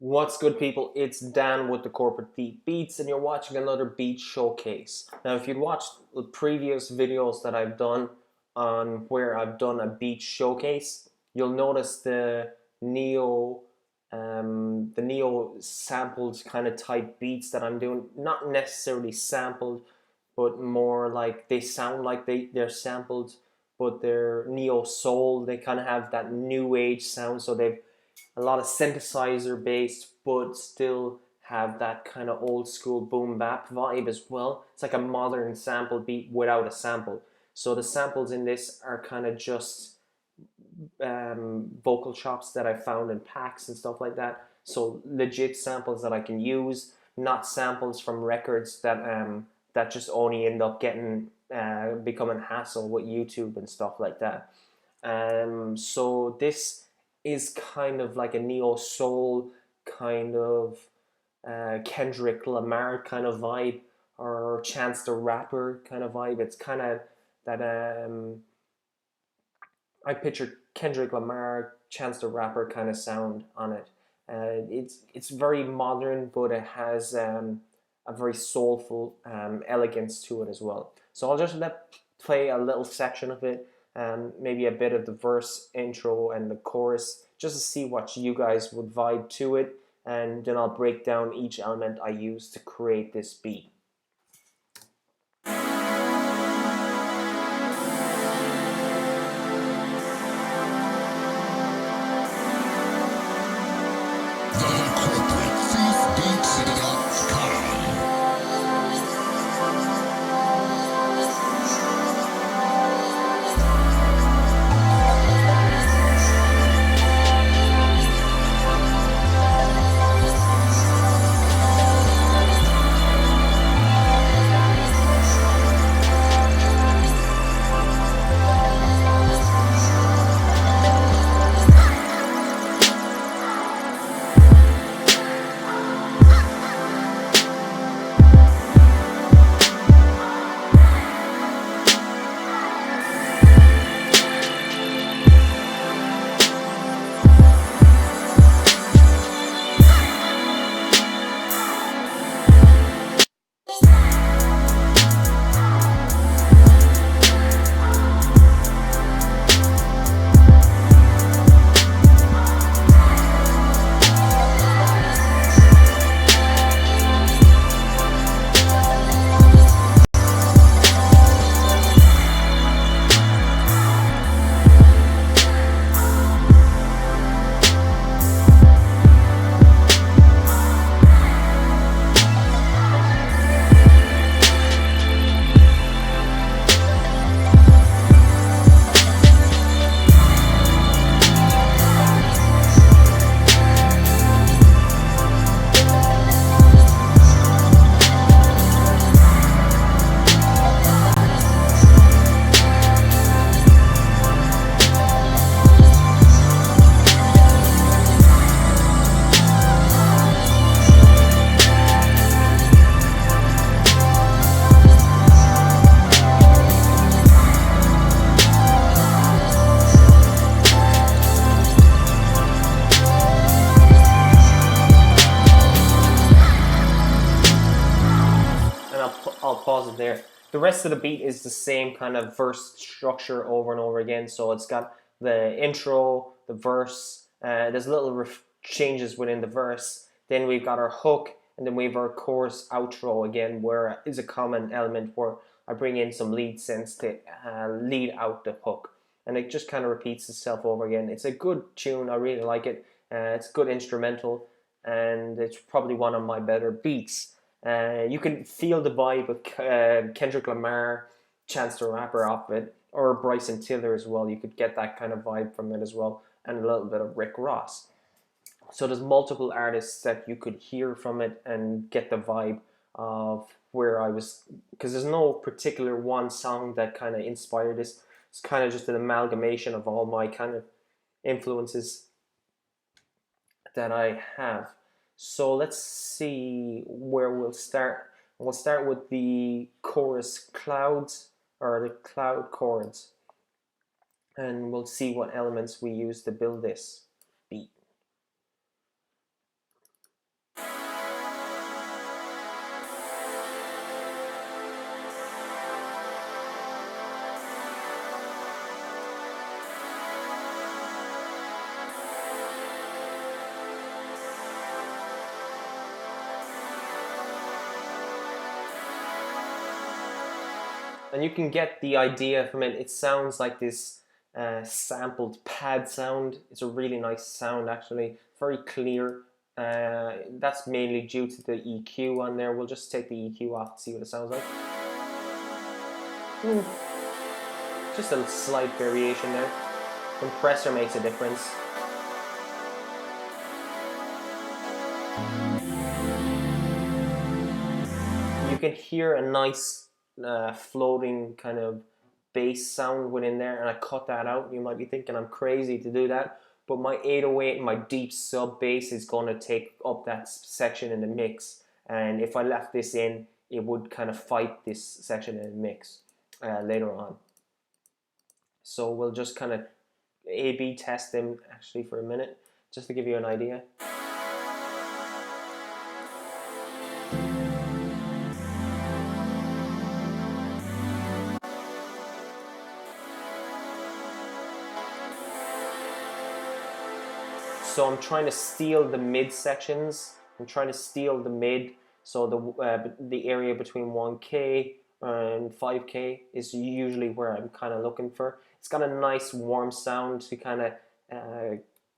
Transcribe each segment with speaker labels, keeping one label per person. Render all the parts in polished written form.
Speaker 1: What's good, people? It's Dan with the Corporate Beat Beats, and you're watching another beat showcase. Now, if you'd watched the previous videos that I've done on where I've done a beat showcase, you'll notice the neo sampled kind of type beats that I'm doing. Not necessarily sampled, but more like they sound like they're sampled, but they're neo soul. They kind of have that new age sound, so they've a lot of synthesizer based, but still have that kind of old school boom bap vibe as well. It's like a modern sample beat without a sample. So the samples in this are kind of just vocal chops that I found in packs and stuff like that. So legit samples that I can use, not samples from records that just only end up getting becoming hassle with YouTube and stuff like that. So this is kind of like a neo soul kind of Kendrick Lamar kind of vibe, or Chance the Rapper kind of vibe. It's kind of that I picture Kendrick Lamar, Chance the Rapper kind of sound on it. It's very modern, but it has a very soulful elegance to it as well. So I'll just play a little section of it, maybe a bit of the verse, intro, and the chorus, just to see what you guys would vibe to it, and then I'll break down each element I use to create this beat. I'll pause it there. The rest of the beat is the same kind of verse structure over and over again. So it's got the intro, the verse, there's little changes within the verse. Then we've got our hook, and then we have our chorus outro again, where is a common element where I bring in some lead synths to lead out the hook. And it just kind of repeats itself over again. It's a good tune. I really like it. It's good instrumental, and it's probably one of my better beats. You can feel the vibe of Kendrick Lamar, Chance the Rapper off it, or Bryson Tiller as well. You could get that kind of vibe from it as well, and a little bit of Rick Ross. So there's multiple artists that you could hear from it and get the vibe of where I was, because there's no particular one song that kind of inspired this. It's kind of just an amalgamation of all my kind of influences that I have. So let's see where we'll start. We'll start with the chorus clouds, or the cloud chords, and we'll see what elements we use to build this beat. And you can get the idea from it. It sounds like this sampled pad sound. It's a really nice sound, actually. Very clear. That's mainly due to the EQ on there. We'll just take the EQ off to see what it sounds like. Just a slight variation there. Compressor makes a difference. You can hear a nice floating kind of bass sound within there, and I cut that out. You might be thinking I'm crazy to do that, but my 808 and my deep sub bass is going to take up that section in the mix, and if I left this in, it would kind of fight this section in the mix later on. So we'll just kind of A/B test them actually for a minute, just to give you an idea. So I'm trying to steal the mid sections. I'm trying to steal the mid. So the area between 1K and 5K is usually where I'm kind of looking for. It's got a nice warm sound to kind of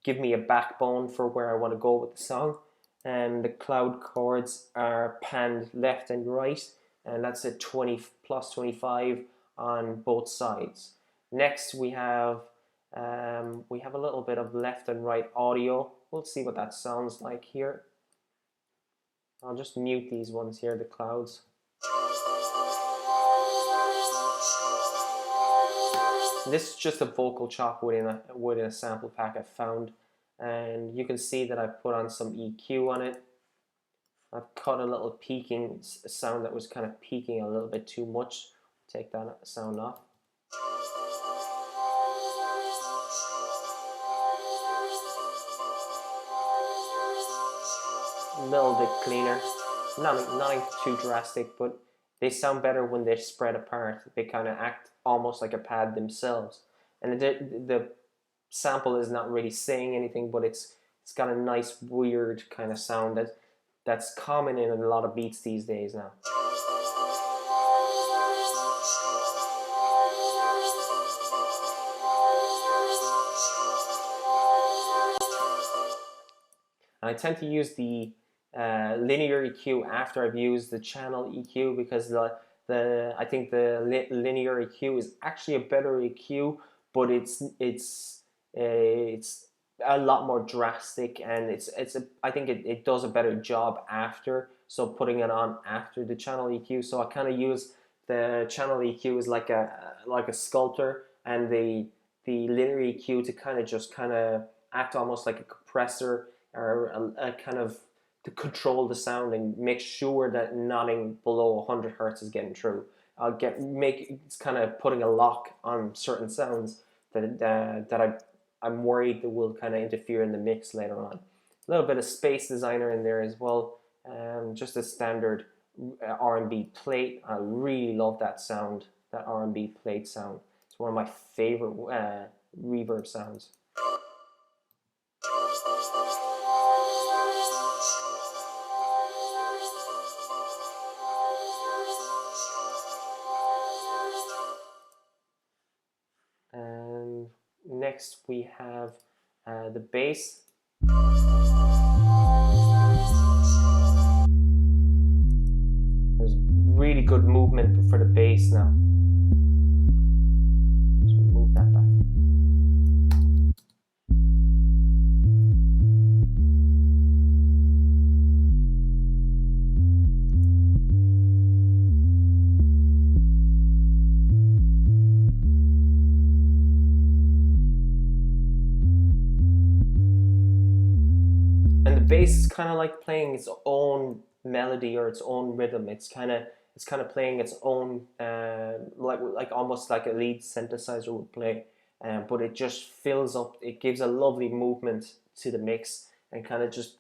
Speaker 1: give me a backbone for where I want to go with the song. And the cloud chords are panned left and right, and that's a 20 plus 25 on both sides. Next we have a little bit of left and right audio. We'll see what that sounds like here. I'll just mute these ones here, the clouds. This is just a vocal chop within a sample pack I found, and you can see that I put on some EQ on it. I've cut a little peaking sound that was kind of peaking a little bit too much. Take that sound off. A little bit cleaner, nothing too drastic, but they sound better when they're spread apart. They kind of act almost like a pad themselves, and the sample is not really saying anything, but it's got a nice weird kind of sound that's common in a lot of beats these days now. I tend to use the linear EQ after I've used the channel EQ, because I think the linear EQ is actually a better EQ, but it's a lot more drastic, and I think it does a better job after. So putting it on after the channel EQ, so I kind of use the channel EQ as like a sculptor, and the linear EQ to kind of act almost like a compressor, or a kind of to control the sound and make sure that nothing below 100 hertz is getting through. It's kind of putting a lock on certain sounds that I'm worried that will kind of interfere in the mix later on. A little bit of Space Designer in there as well, just a standard R&B plate. I really love that sound, that R&B plate sound. It's one of my favorite reverb sounds. And next we have the bass. There's really good movement for the bass now. Just move that back. And the bass is kind of like playing its own melody or its own rhythm. It's kind of playing its own like almost like a lead synthesizer would play, but it just fills up. It gives a lovely movement to the mix, and kind of just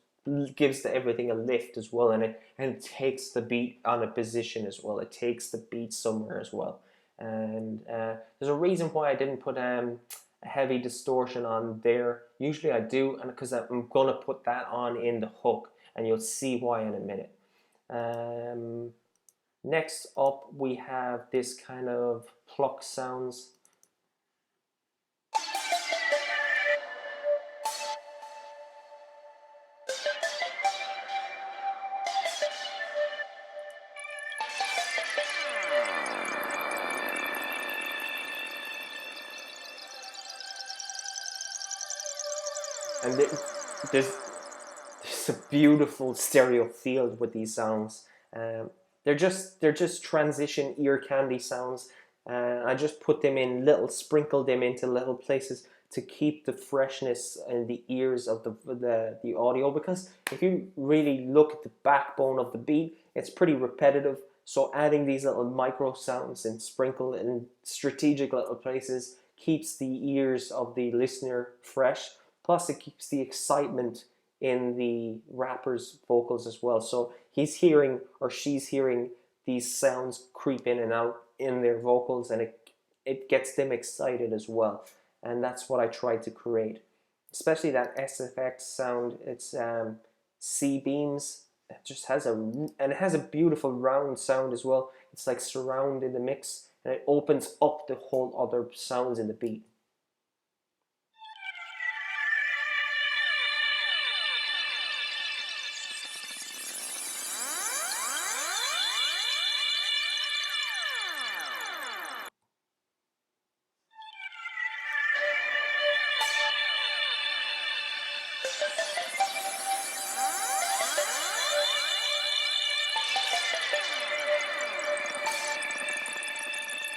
Speaker 1: gives everything a lift as well, and it takes the beat on a position as well. It takes the beat somewhere as well, and there's a reason why I didn't put a heavy distortion on there. Usually I do, and because I'm gonna put that on in the hook, and you'll see why in a minute. Next up, we have this kind of pluck sounds. And there's a beautiful stereo field with these sounds. Um, they're just transition ear candy sounds. I just put them in sprinkle them into little places to keep the freshness in the ears of the audio. Because if you really look at the backbone of the beat, it's pretty repetitive. So adding these little micro sounds and sprinkle in strategic little places keeps the ears of the listener fresh. Plus, it keeps the excitement in the rapper's vocals as well. So he's hearing or she's hearing these sounds creep in and out in their vocals, and it gets them excited as well. And that's what I tried to create, especially that SFX sound. It's C beams. It just has it has a beautiful round sound as well. It's like surround in the mix, and it opens up the whole other sounds in the beat.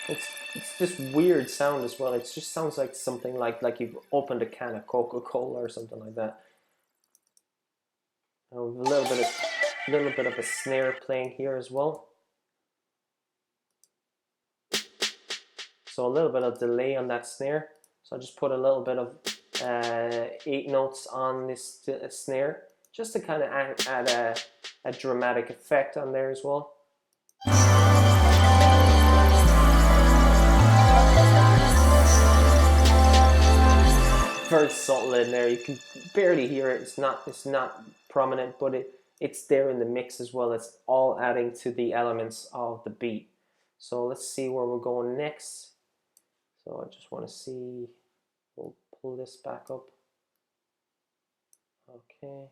Speaker 1: It's this weird sound as well. It just sounds like something like you've opened a can of Coca-Cola or something like that. A little bit of a snare playing here as well. So a little bit of delay on that snare. So I just put a little bit of 8 notes on this snare, just to kind of add a dramatic effect on there as well. Very subtle in there. You can barely hear it. It's not prominent, but it's there in the mix as well. It's all adding to the elements of the beat. So let's see where we're going next. So I just want to see. We'll pull this back up. Okay.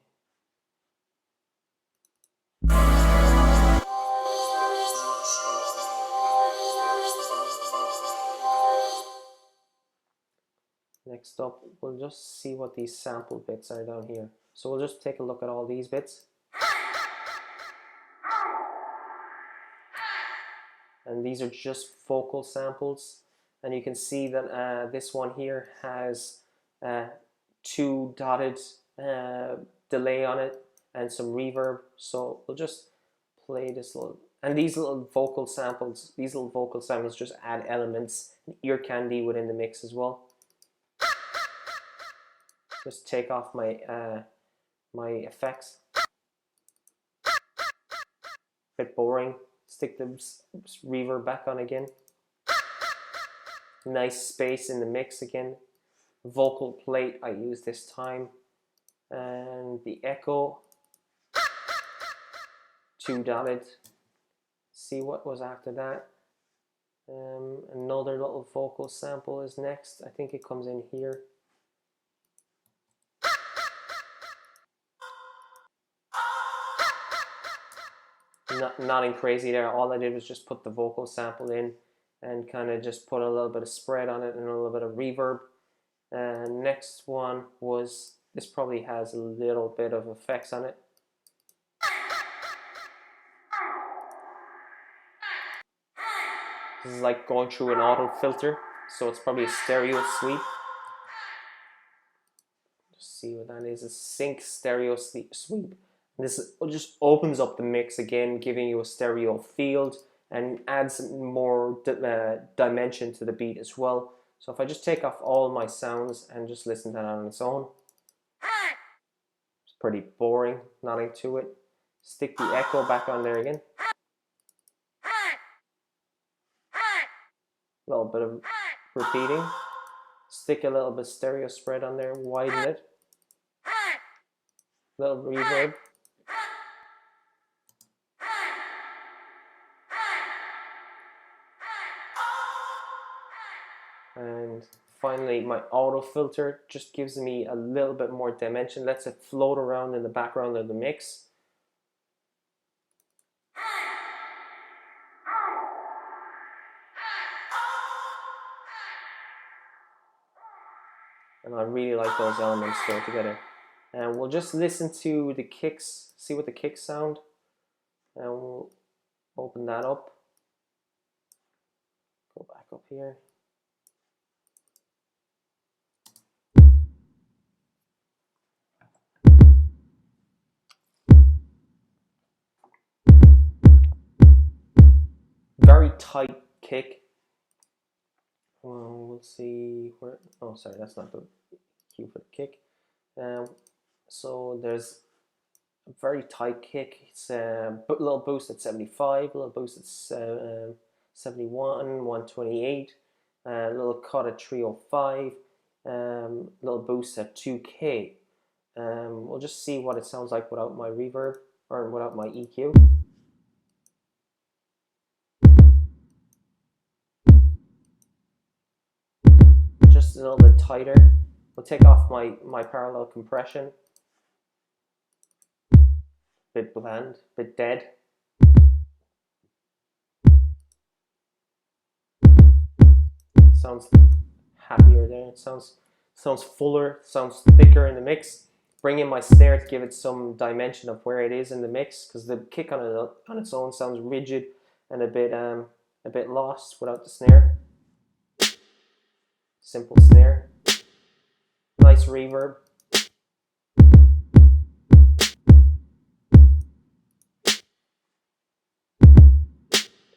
Speaker 1: Next up, we'll just see what these sample bits are down here. So we'll just take a look at all these bits. And these are just vocal samples. And you can see that this one here has 2 dotted delay on it and some reverb. So we'll just play this little, and these little vocal samples just add elements and ear candy within the mix as well. Just take off my my effects. Bit boring. Stick the reverb back on again. Nice space in the mix again. Vocal plate I use this time. And the echo. 2 dotted. See what was after that. Another little vocal sample is next. I think it comes in here. Nothing crazy there. All I did was just put the vocal sample in and kind of just put a little bit of spread on it and a little bit of reverb. And next one was, this probably has a little bit of effects on it. This is like going through an auto filter, so it's probably a stereo sweep. Just see what that is, a sync stereo sweep. This just opens up the mix again, giving you a stereo field and adds more dimension to the beat as well. So if I just take off all my sounds and just listen to that on its own, it's pretty boring, nothing to it. Stick the echo back on there again. A little bit of repeating. Stick a little bit of stereo spread on there, widen it. Little reverb. And finally, my auto filter just gives me a little bit more dimension, lets it float around in the background of the mix. And I really like those elements there together. And we'll just listen to the kicks, see what the kicks sound. And we'll open that up. Go back up here. Very tight kick. Well, we'll see where. Oh, sorry, that's not the cue for the kick. So there's a very tight kick. It's a little boost at 75, a little boost at 71, 128, a little cut at 305, little boost at 2K. We'll just see what it sounds like without my reverb or without my EQ. Just a little bit tighter. We'll take off my parallel compression. Bit bland, bit dead. Sounds happier there. It sounds fuller, sounds thicker in the mix. Bring in my snare to give it some dimension of where it is in the mix, because the kick on its own sounds rigid and a bit lost without the snare. Simple snare. Nice reverb.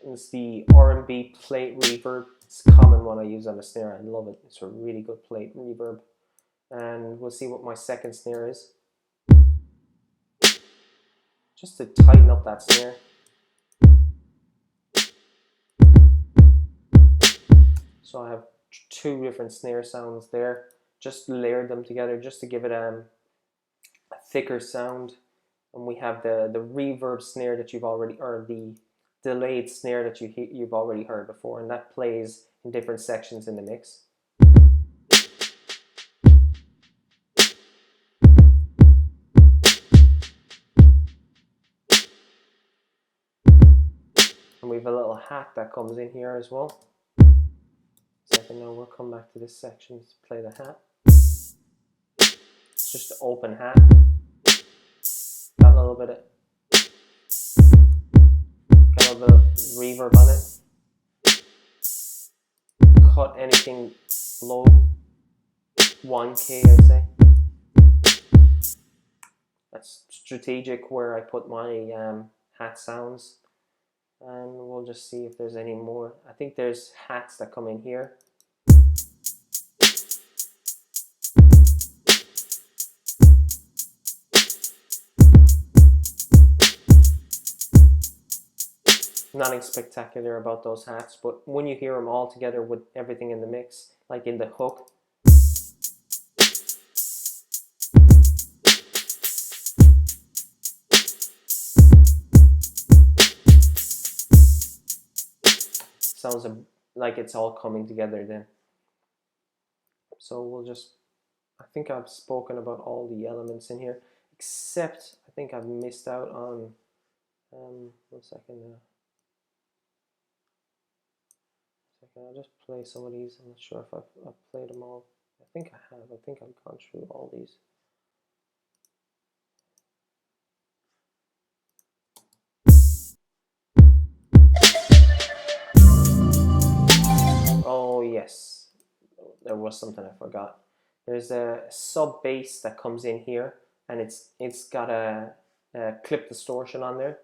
Speaker 1: It's the R&B plate reverb. It's a common one I use on the snare. I love it. It's a really good plate reverb. And we'll see what my second snare is. Just to tighten up that snare. So I have two different snare sounds there. Just layered them together just to give it a thicker sound. And we have the reverb snare that you've already, or the delayed snare that you've already heard before, and that plays in different sections in the mix. And we have a little hat that comes in here as well. Second, now we'll come back to this section to play the hat. It's just an open hat. Got a little bit of reverb on it. Cut anything below 1K, I'd say. That's strategic where I put my hat sounds. And we'll just see if there's any more. I think there's hats that come in here. Nothing spectacular about those hats, but when you hear them all together with everything in the mix, like in the hook, sounds like it's all coming together then. So we'll just, I think I've spoken about all the elements in here, except I think I've missed out on, 1 second now. I'll just play some of these. I'm not sure if I've played them all. I think I have. I think I've gone through all these. Oh yes, there was something I forgot. There's a sub bass that comes in here, and it's got a clip distortion on there,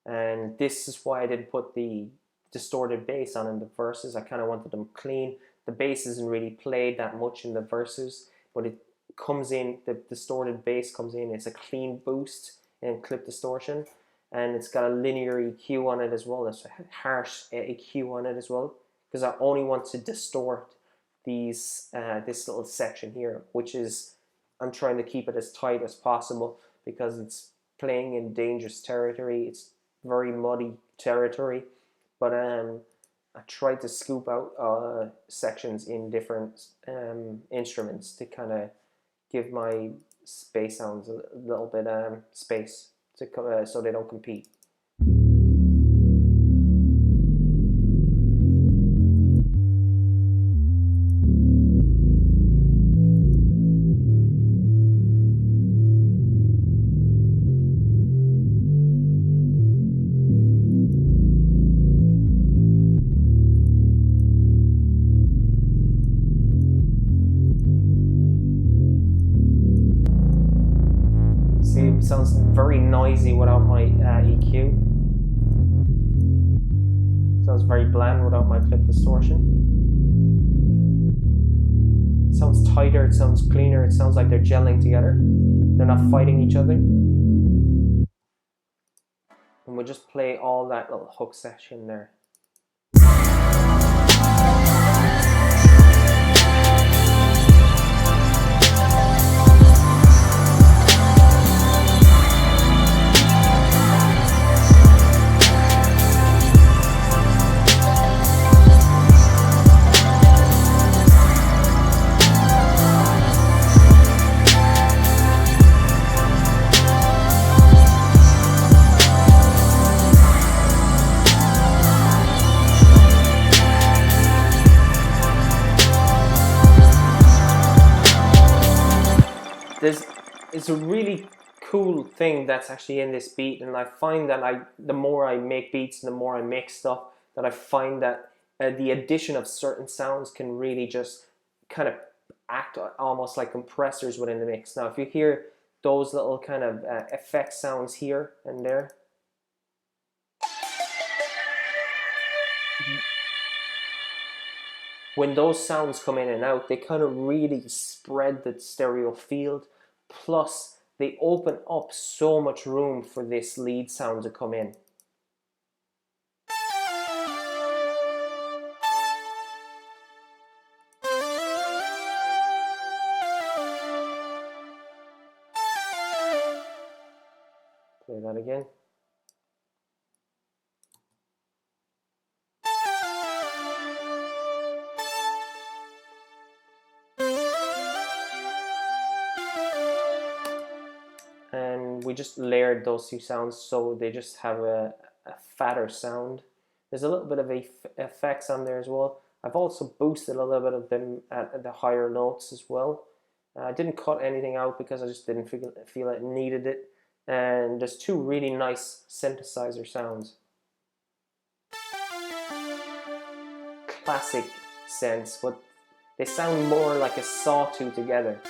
Speaker 1: and this is why I didn't put the distorted bass on in the verses. I kind of wanted them clean. The bass isn't really played that much in the verses, but it comes in, the distorted bass comes in, it's a clean boost and clip distortion, and it's got a linear EQ on it as well. It's a harsh EQ on it as well, because I only want to distort these this little section here, which is, I'm trying to keep it as tight as possible because it's playing in dangerous territory. It's very muddy territory, but I tried to scoop out sections in different instruments to kind of give my bass sounds a little bit space to so they don't compete. See, it sounds very noisy without my EQ. Sounds very bland without my clip distortion. It sounds tighter, it sounds cleaner, it sounds like they're gelling together. They're not fighting each other. And we'll just play all that little hook section there. It's a really cool thing that's actually in this beat, and I find that the more I make beats and the more I make stuff, that I find that the addition of certain sounds can really just kind of act almost like compressors within the mix. Now if you hear those little kind of effect sounds here and there, when those sounds come in and out, they kind of really spread the stereo field. Plus, they open up so much room for this lead sound to come in. Play that again. And we just layered those two sounds so they just have a fatter sound. There's a little bit of effects on there as well. I've also boosted a little bit of them at the higher notes as well. I didn't cut anything out because I just didn't feel it needed it. And there's two really nice synthesizer sounds. Classic sense, but they sound more like a sawtooth together.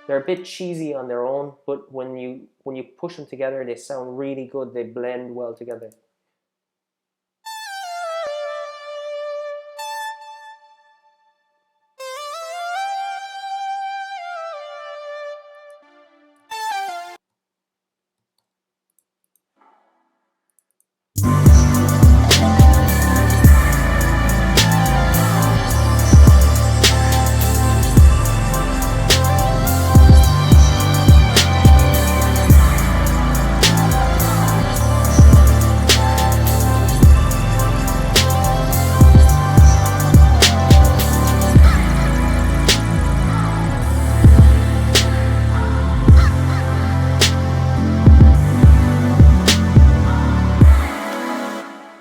Speaker 1: They're a bit cheesy on their own, but when you push them together, they sound really good. They blend well together.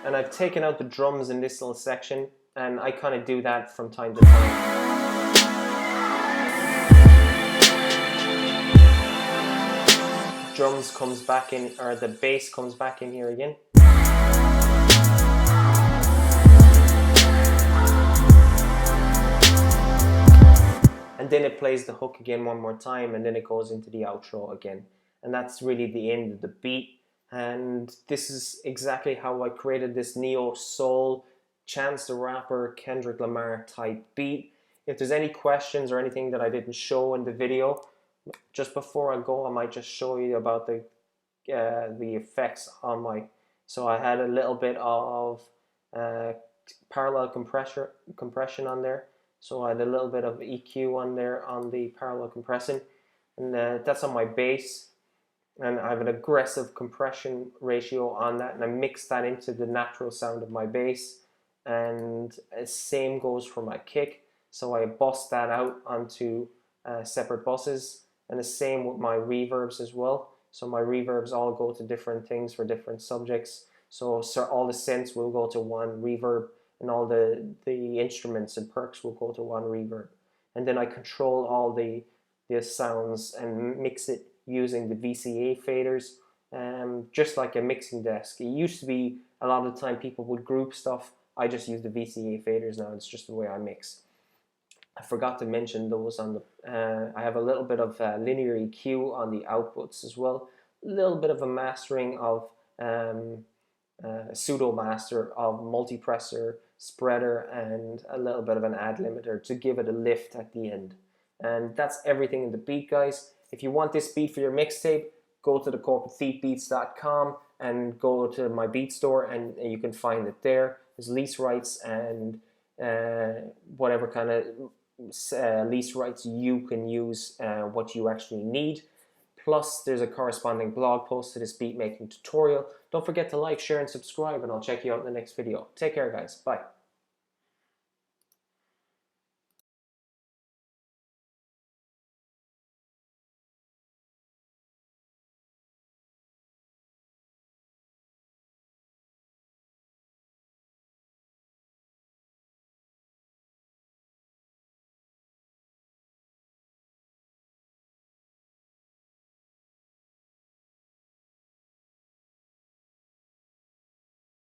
Speaker 1: And I've taken out the drums in this little section, and I kind of do that from time to time. Drums comes back in, or the bass comes back in here again. And then it plays the hook again one more time, and then it goes into the outro again. And that's really the end of the beat. And this is exactly how I created this neo-soul, Chance the Rapper, Kendrick Lamar type beat. If there's any questions or anything that I didn't show in the video, just before I go, I might just show you about the effects on my... So I had a little bit of parallel compression on there. So I had a little bit of EQ on there on the parallel compressing. And that's on my bass. And I have an aggressive compression ratio on that, and I mix that into the natural sound of my bass. and same goes for my kick. So I bus that out onto separate buses, and the same with my reverbs as well. So my reverbs all go to different things for different subjects. So all the synths will go to one reverb, and all the instruments and perks will go to one reverb. And then I control all the sounds and mix it using the VCA faders, just like a mixing desk. It used to be a lot of the time people would group stuff. I just use the VCA faders now. It's just the way I mix. I forgot to mention those on the. I have a little bit of linear EQ on the outputs as well. A little bit of a mastering of pseudo master of multipressor, spreader, and a little bit of an add limiter to give it a lift at the end. And that's everything in the beat, guys. If you want this beat for your mixtape, go to the corporatethiefbeats.com and go to my beat store, and you can find it there. There's lease rights and whatever kind of lease rights you can use, what you actually need. Plus, there's a corresponding blog post to this beat making tutorial. Don't forget to like, share, and subscribe, and I'll check you out in the next video. Take care, guys. Bye.